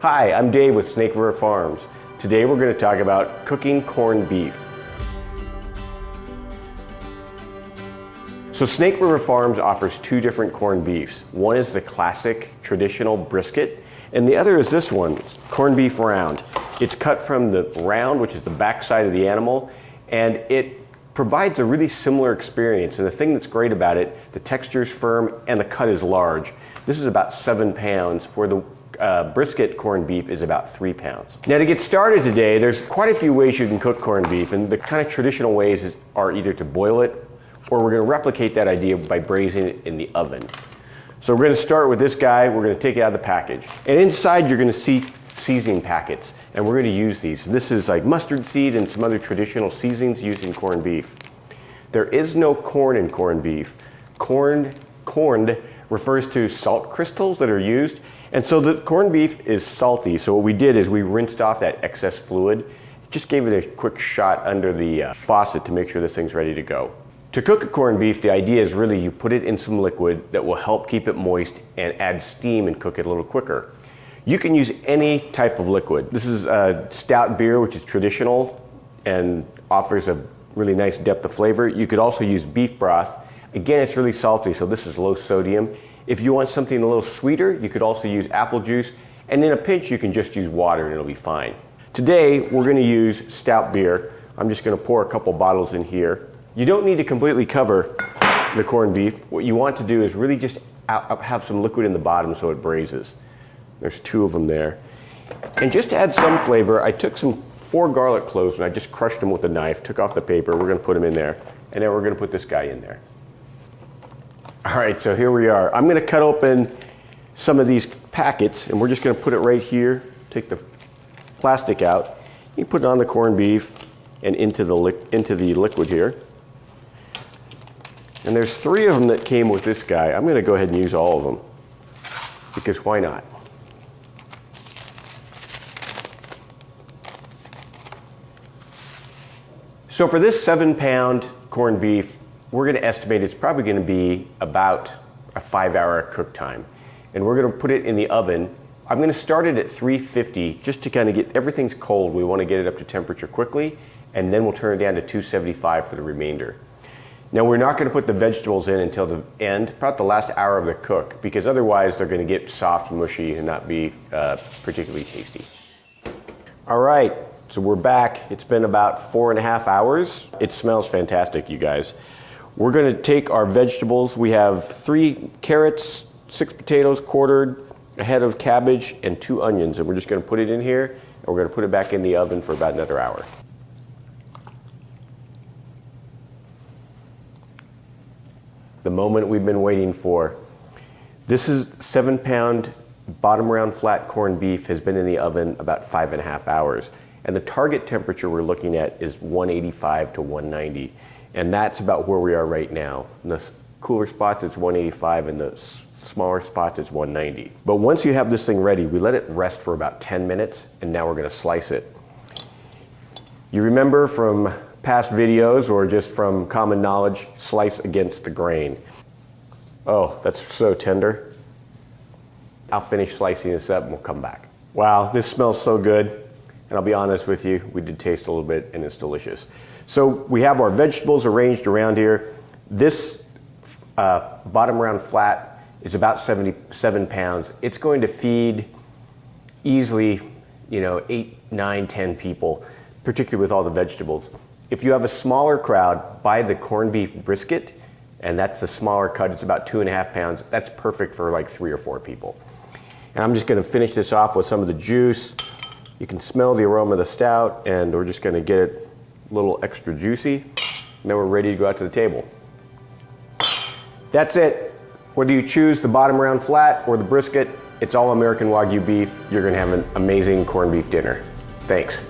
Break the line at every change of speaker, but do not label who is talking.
Hi, I'm Dave with Snake River Farms. Today we're going to talk about cooking corned beef. So Snake River Farms offers two different corned beefs. One is the classic traditional brisket, and the other is this one, corned beef round. It's cut from the round, which is the backside of the animal, and it provides a really similar experience. And the thing that's great about it, the texture is firm and the cut is large. This is about 7 pounds, where the brisket corned beef is about 3 pounds. Now to get started today, there's quite a few ways you can cook corned beef, and the kind of traditional ways are either to boil it, or we're going to replicate that idea by braising it in the oven. So we're going to start with this guy. We're going to take it out of the package. And inside you're going to see seasoning packets, and we're going to use these. This is like mustard seed and some other traditional seasonings used in corned beef. There is no corn in corned beef. Corned refers to salt crystals that are used. And so the corned beef is salty. So what we did is we rinsed off that excess fluid, just gave it a quick shot under the faucet to make sure this thing's ready to go. To cook a corned beef, the idea is really you put it in some liquid that will help keep it moist and add steam and cook it a little quicker. You can use any type of liquid. This is stout beer, which is traditional and offers a really nice depth of flavor. You could also use beef broth. Again, it's really salty, so this is low sodium. If you want something a little sweeter, you could also use apple juice, and in a pinch you can just use water and it'll be fine. Today we're going to use stout beer. I'm just going to pour a couple bottles in here. You don't need to completely cover the corned beef. What you want to do is really just have some liquid in the bottom so it braises. There's 2 of them there. And just to add some flavor, I took some 4 garlic cloves and I just crushed them with a knife, took off the paper. We're going to put them in there, and then we're going to put this guy in there. All right, so here we are. I'm going to cut open some of these packets, and we're just going to put it right here. Take the plastic out. You put it on the corned beef and into the liquid here. And there's 3 of them that came with this guy. I'm going to go ahead and use all of them, because why not? So for this 7-pound corned beef, we're going to estimate it's probably going to be about a 5-hour cook time. And we're going to put it in the oven. I'm going to start it at 350 just to kind of get everything's cold. We want to get it up to temperature quickly, and then we'll turn it down to 275 for the remainder. Now we're not going to put the vegetables in until the end, about the last hour of the cook, because otherwise they're going to get soft and mushy and not be particularly tasty. All right, so we're back. It's been about 4.5 hours. It smells fantastic, you guys. We're going to take our vegetables. We have 3 carrots, 6 potatoes quartered, a head of cabbage, and 2 onions. And we're just going to put it in here, and we're going to put it back in the oven for about another hour. The moment we've been waiting for. This is 7-pound bottom round flat corned beef has been in the oven about 5.5 hours. And the target temperature we're looking at is 185 to 190. And that's about where we are right now. In the cooler spots, it's 185, and the smaller spots, it's 190. But once you have this thing ready, we let it rest for about 10 minutes, and now we're going to slice it. You remember from past videos or just from common knowledge, slice against the grain. Oh, that's so tender. I'll finish slicing this up and we'll come back. Wow, this smells so good. And I'll be honest with you, we did taste a little bit, and it's delicious. So we have our vegetables arranged around here. This bottom round flat is about 77 pounds. It's going to feed easily, 8, 9, 10 people, particularly with all the vegetables. If you have a smaller crowd, buy the corned beef brisket, and that's the smaller cut. It's about 2.5 pounds. That's perfect for like 3 or 4 people. And I'm just going to finish this off with some of the juice. You can smell the aroma of the stout, and we're just going to get it a little extra juicy, and then we're ready to go out to the table. That's it. Whether you choose the bottom round flat or the brisket, it's all American Wagyu beef. You're going to have an amazing corned beef dinner. Thanks.